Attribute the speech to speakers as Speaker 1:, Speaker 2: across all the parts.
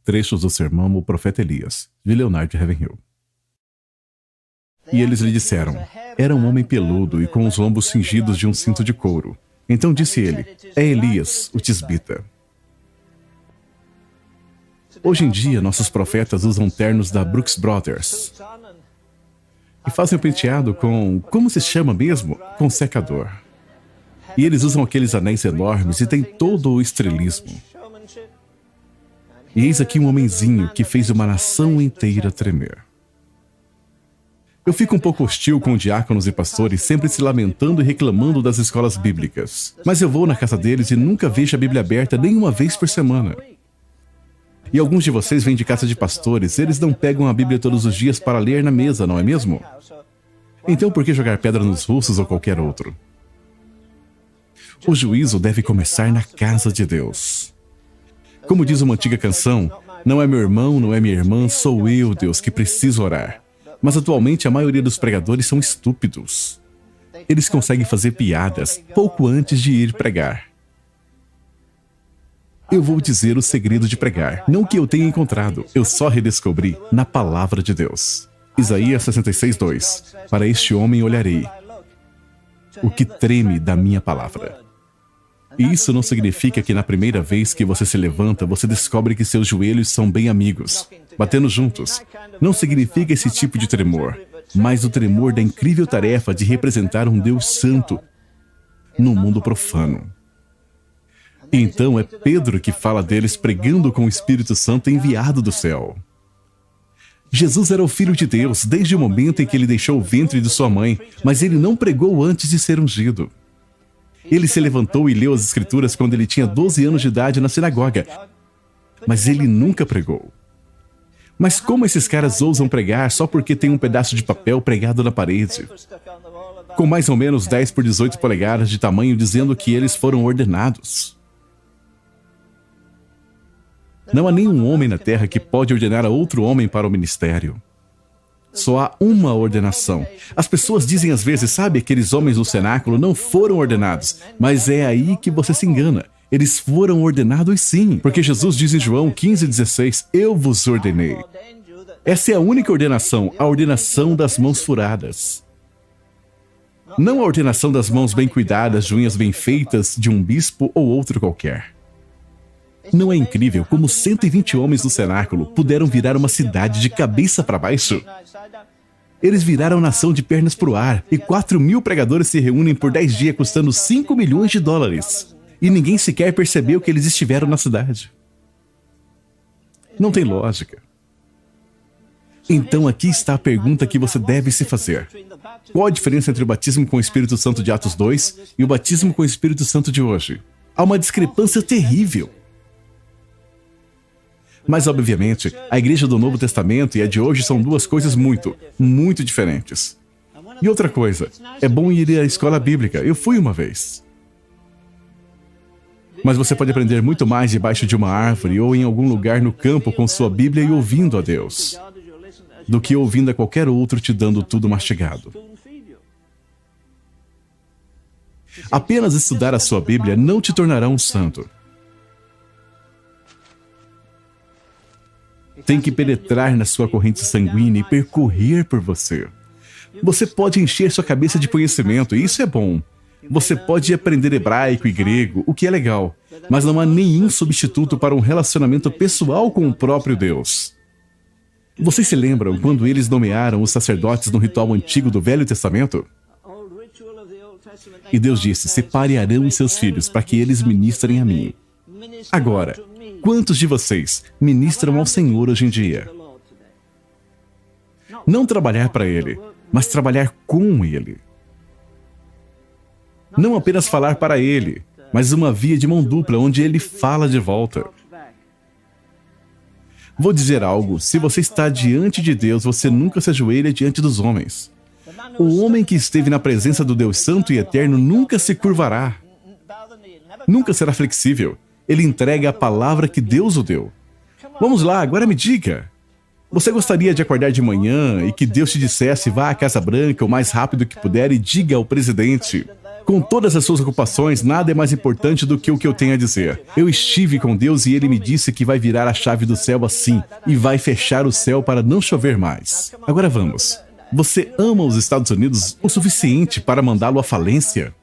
Speaker 1: Trechos do sermão O Profeta Elias, de Leonard Ravenhill. E eles lhe disseram: era um homem peludo e com os lombos cingidos de um cinto de couro. Então disse ele: é Elias, o tisbita. Hoje em dia, nossos profetas usam ternos da Brooks Brothers e fazem o penteado com, como se chama mesmo? Com secador. E eles usam aqueles anéis enormes e tem todo o estrelismo. E eis aqui um homenzinho que fez uma nação inteira tremer. Eu fico um pouco hostil com diáconos e pastores sempre se lamentando e reclamando das escolas bíblicas. Mas eu vou na casa deles e nunca vejo a Bíblia aberta nem uma vez por semana. E alguns de vocês vêm de casa de pastores, eles não pegam a Bíblia todos os dias para ler na mesa, não é mesmo? Então por que jogar pedra nos russos ou qualquer outro? O juízo deve começar na casa de Deus. Como diz uma antiga canção, não é meu irmão, não é minha irmã, sou eu, Deus, que preciso orar. Mas atualmente a maioria dos pregadores são estúpidos. Eles conseguem fazer piadas pouco antes de ir pregar. Eu vou dizer o segredo de pregar, não que eu tenha encontrado, eu só redescobri na palavra de Deus. Isaías 66:2. Para este homem olharei, o que treme da minha palavra. E isso não significa que na primeira vez que você se levanta, você descobre que seus joelhos são bem amigos, batendo juntos. Não significa esse tipo de tremor, mas o tremor da incrível tarefa de representar um Deus santo no mundo profano. E então é Pedro que fala deles pregando com o Espírito Santo enviado do céu. Jesus era o Filho de Deus desde o momento em que ele deixou o ventre de sua mãe, mas ele não pregou antes de ser ungido. Ele se levantou e leu as Escrituras quando ele tinha 12 anos de idade na sinagoga, mas ele nunca pregou. Mas como esses caras ousam pregar só porque tem um pedaço de papel pregado na parede, com mais ou menos 10 por 18 polegadas de tamanho, dizendo que eles foram ordenados? Não há nenhum homem na terra que pode ordenar a outro homem para o ministério. Só há uma ordenação. As pessoas dizem às vezes, sabe, aqueles homens no cenáculo não foram ordenados. Mas é aí que você se engana. Eles foram ordenados sim. Porque Jesus diz em João 15:16, eu vos ordenei. Essa é a única ordenação, a ordenação das mãos furadas. Não a ordenação das mãos bem cuidadas, de unhas bem feitas, de um bispo ou outro qualquer. Não é incrível como 120 homens no cenáculo puderam virar uma cidade de cabeça para baixo? Eles viraram nação de pernas para o ar, e 4.000 pregadores se reúnem por 10 dias custando $5 milhões. E ninguém sequer percebeu que eles estiveram na cidade. Não tem lógica. Então aqui está a pergunta que você deve se fazer. Qual a diferença entre o batismo com o Espírito Santo de Atos 2 e o batismo com o Espírito Santo de hoje? Há uma discrepância terrível. Mas, obviamente, a igreja do Novo Testamento e a de hoje são duas coisas muito diferentes. E outra coisa, é bom ir à escola bíblica. Eu fui uma vez. Mas você pode aprender muito mais debaixo de uma árvore ou em algum lugar no campo com sua Bíblia e ouvindo a Deus, do que ouvindo a qualquer outro te dando tudo mastigado. Apenas estudar a sua Bíblia não te tornará um santo. Tem que penetrar na sua corrente sanguínea e percorrer por você. Você pode encher sua cabeça de conhecimento, e isso é bom. Você pode aprender hebraico e grego, o que é legal, mas não há nenhum substituto para um relacionamento pessoal com o próprio Deus. Vocês se lembram quando eles nomearam os sacerdotes no ritual antigo do Velho Testamento? E Deus disse, separe Arão e seus filhos para que eles ministrem a mim. Agora, quantos de vocês ministram ao Senhor hoje em dia? Não trabalhar para Ele, mas trabalhar com Ele. Não apenas falar para Ele, mas uma via de mão dupla, onde Ele fala de volta. Vou dizer algo, se você está diante de Deus, você nunca se ajoelha diante dos homens. O homem que esteve na presença do Deus Santo e Eterno nunca se curvará. Nunca será flexível. Ele entrega a palavra que Deus o deu. Vamos lá, agora me diga. Você gostaria de acordar de manhã e que Deus te dissesse, vá à Casa Branca o mais rápido que puder e diga ao presidente, Com todas as suas ocupações, nada é mais importante do que o que eu tenho a dizer. Eu estive com Deus e Ele me disse que vai virar a chave do céu assim e vai fechar o céu para não chover mais. Agora vamos. Você ama os Estados Unidos o suficiente para mandá-lo à falência?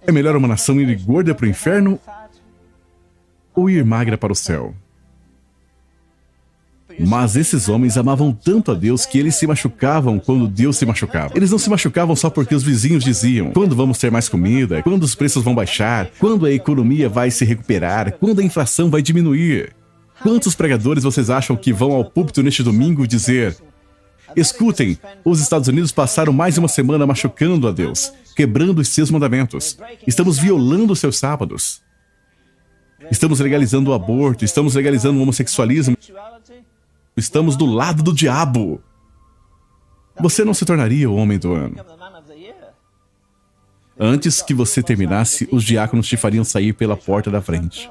Speaker 1: É melhor uma nação ir gorda para o inferno ou ir magra para o céu? Mas esses homens amavam tanto a Deus que eles se machucavam quando Deus se machucava. Eles não se machucavam só porque os vizinhos diziam: quando vamos ter mais comida? Quando os preços vão baixar? Quando a economia vai se recuperar? Quando a inflação vai diminuir? Quantos pregadores vocês acham que vão ao púlpito neste domingo dizer: escutem, os Estados Unidos passaram mais uma semana machucando a Deus, quebrando os seus mandamentos. Estamos violando os seus sábados. Estamos legalizando o aborto, estamos legalizando o homossexualismo. Estamos do lado do diabo. Você não se tornaria o homem do ano. Antes que você terminasse, os diáconos te fariam sair pela porta da frente.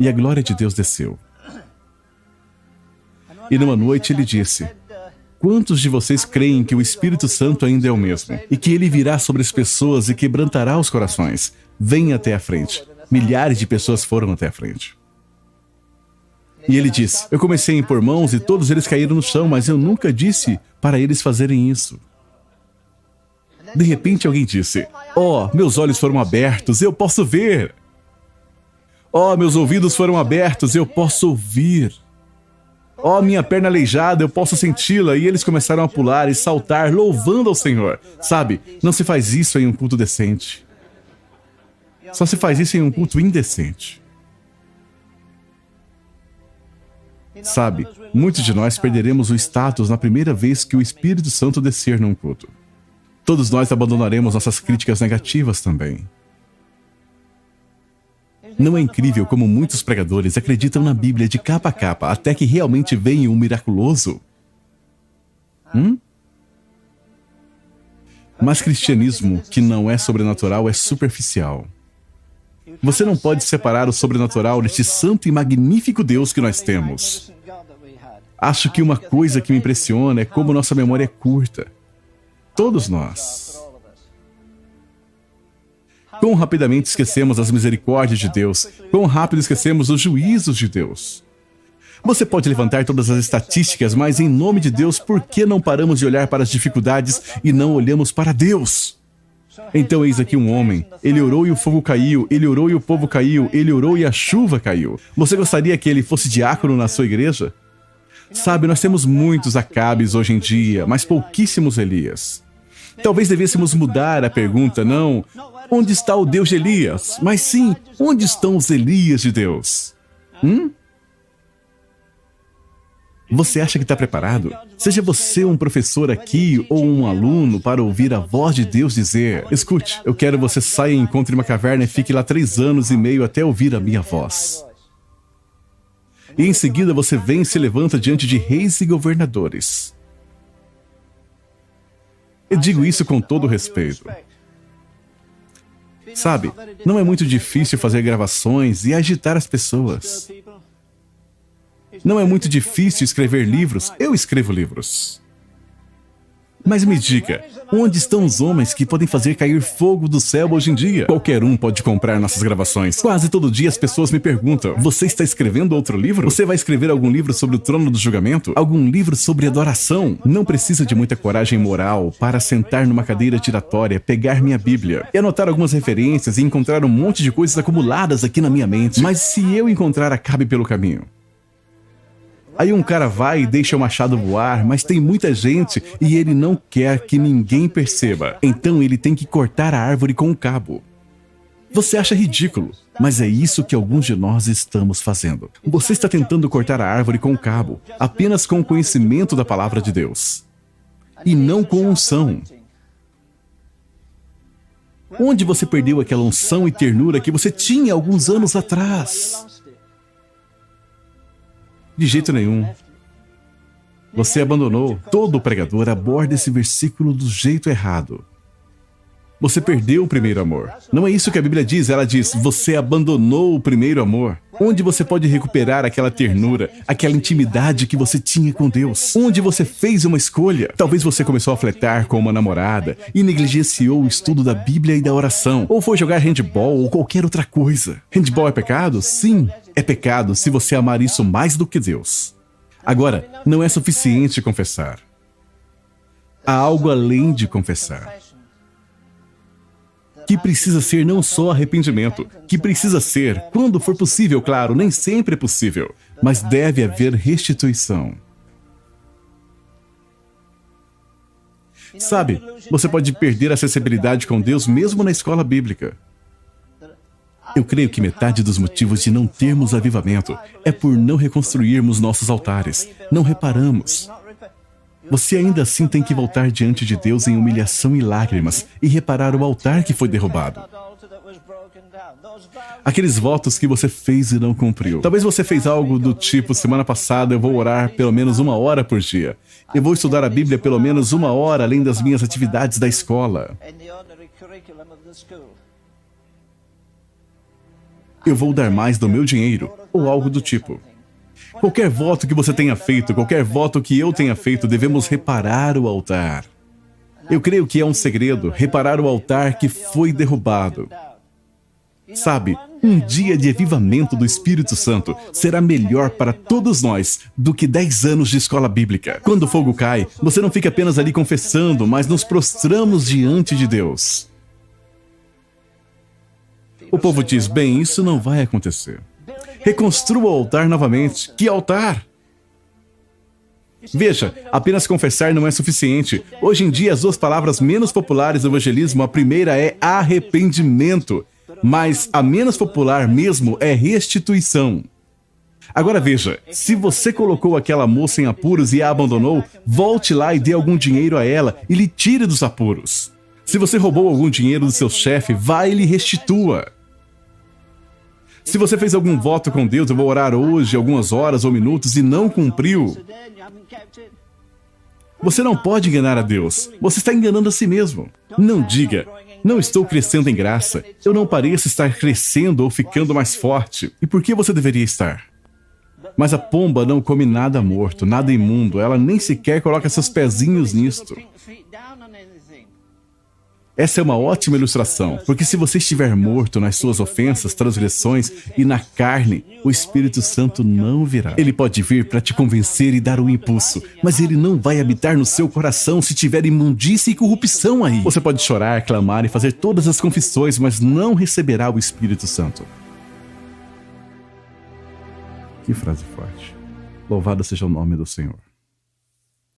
Speaker 1: E a glória de Deus desceu. E numa noite ele disse: quantos de vocês creem que o Espírito Santo ainda é o mesmo? E que ele virá sobre as pessoas e quebrantará os corações? Venha até a frente. Milhares de pessoas foram até a frente. E ele disse: eu comecei a impor mãos e todos eles caíram no chão, mas eu nunca disse para eles fazerem isso. De repente alguém disse: oh, meus olhos foram abertos, eu posso ver. Oh, meus ouvidos foram abertos, eu posso ouvir. Oh, minha perna aleijada, eu posso senti-la. E eles começaram a pular e saltar, louvando ao Senhor. Sabe, não se faz isso em um culto decente. Só se faz isso em um culto indecente. Sabe, muitos de nós perderemos o status na primeira vez que o Espírito Santo descer num culto. Todos nós abandonaremos nossas críticas negativas também. Não é incrível como muitos pregadores acreditam na Bíblia de capa a capa até que realmente venha um miraculoso? Mas cristianismo que não é sobrenatural é superficial. Você não pode separar o sobrenatural deste santo e magnífico Deus que nós temos. Acho que uma coisa que me impressiona é como nossa memória é curta. Todos nós. Quão rapidamente esquecemos as misericórdias de Deus. Quão rápido esquecemos os juízos de Deus. Você pode levantar todas as estatísticas, mas em nome de Deus, por que não paramos de olhar para as dificuldades e não olhamos para Deus? Então eis aqui um homem, ele orou e o fogo caiu, ele orou e o povo caiu, ele orou e a chuva caiu. Você gostaria que ele fosse diácono na sua igreja? Sabe, nós temos muitos Acabes hoje em dia, mas pouquíssimos Elias. Talvez devêssemos mudar a pergunta, não, onde está o Deus de Elias? Mas sim, onde estão os Elias de Deus? Você acha que está preparado? Seja você um professor aqui ou um aluno para ouvir a voz de Deus dizer: escute, eu quero você saia e encontre uma caverna e fique lá 3 anos e meio até ouvir a minha voz. E em seguida você vem e se levanta diante de reis e governadores. Eu digo isso com todo respeito. Sabe, não é muito difícil fazer gravações e agitar as pessoas. Não é muito difícil escrever livros. Eu escrevo livros. Mas me diga, onde estão os homens que podem fazer cair fogo do céu hoje em dia? Qualquer um pode comprar nossas gravações. Quase todo dia as pessoas me perguntam: você está escrevendo outro livro? Você vai escrever algum livro sobre o trono do julgamento? Algum livro sobre adoração? Não precisa de muita coragem moral para sentar numa cadeira giratória, pegar minha Bíblia e anotar algumas referências e encontrar um monte de coisas acumuladas aqui na minha mente. Mas se eu encontrar Acabe pelo caminho? Aí um cara vai e deixa o machado voar, mas tem muita gente e ele não quer que ninguém perceba. Então ele tem que cortar a árvore com um cabo. Você acha ridículo, mas é isso que alguns de nós estamos fazendo. Você está tentando cortar a árvore com um cabo, apenas com o conhecimento da palavra de Deus. E não com unção. Onde você perdeu aquela unção e ternura que você tinha alguns anos atrás? De jeito nenhum. Você abandonou. Todo pregador aborda esse versículo do jeito errado. Você perdeu o primeiro amor. Não é isso que a Bíblia diz. Ela diz, você abandonou o primeiro amor. Onde você pode recuperar aquela ternura, aquela intimidade que você tinha com Deus? Onde você fez uma escolha? Talvez você começou a flertar com uma namorada e negligenciou o estudo da Bíblia e da oração. Ou foi jogar handball ou qualquer outra coisa. Handball é pecado? Sim, é pecado se você amar isso mais do que Deus. Agora, não é suficiente confessar. Há algo além de confessar. Que precisa ser não só arrependimento, que precisa ser, quando for possível, claro, nem sempre é possível, mas deve haver restituição. Sabe, você pode perder a acessibilidade com Deus mesmo na escola bíblica. Eu creio que metade dos motivos de não termos avivamento é por não reconstruirmos nossos altares, não reparamos. Você ainda assim tem que voltar diante de Deus em humilhação e lágrimas e reparar o altar que foi derrubado. Aqueles votos que você fez e não cumpriu. Talvez você fez algo do tipo, semana passada eu vou orar pelo menos 1 hora por dia. Eu vou estudar a Bíblia pelo menos 1 hora além das minhas atividades da escola. Eu vou dar mais do meu dinheiro, ou algo do tipo. Qualquer voto que você tenha feito, qualquer voto que eu tenha feito, devemos reparar o altar. Eu creio que é um segredo, reparar o altar que foi derrubado. Sabe, um dia de avivamento do Espírito Santo será melhor para todos nós do que 10 anos de escola bíblica. Quando o fogo cai, você não fica apenas ali confessando, mas nos prostramos diante de Deus. O povo diz, bem, isso não vai acontecer. Reconstrua o altar novamente. Que altar? Veja, apenas confessar não é suficiente. Hoje em dia, as 2 palavras menos populares do evangelismo, a primeira é arrependimento, mas a menos popular mesmo é restituição. Agora veja, se você colocou aquela moça em apuros e a abandonou, volte lá e dê algum dinheiro a ela e lhe tire dos apuros. Se você roubou algum dinheiro do seu chefe, vá e lhe restitua. Se você fez algum voto com Deus, eu vou orar hoje, algumas horas ou minutos, e não cumpriu, você não pode enganar a Deus. Você está enganando a si mesmo. Não diga, não estou crescendo em graça. Eu não pareço estar crescendo ou ficando mais forte. E por que você deveria estar? Mas a pomba não come nada morto, nada imundo. Ela nem sequer coloca seus pezinhos nisto. Essa é uma ótima ilustração, porque se você estiver morto nas suas ofensas, transgressões e na carne, o Espírito Santo não virá. Ele pode vir para te convencer e dar um impulso, mas ele não vai habitar no seu coração se tiver imundícia e corrupção aí. Você pode chorar, clamar e fazer todas as confissões, mas não receberá o Espírito Santo. Que frase forte. Louvado seja o nome do Senhor.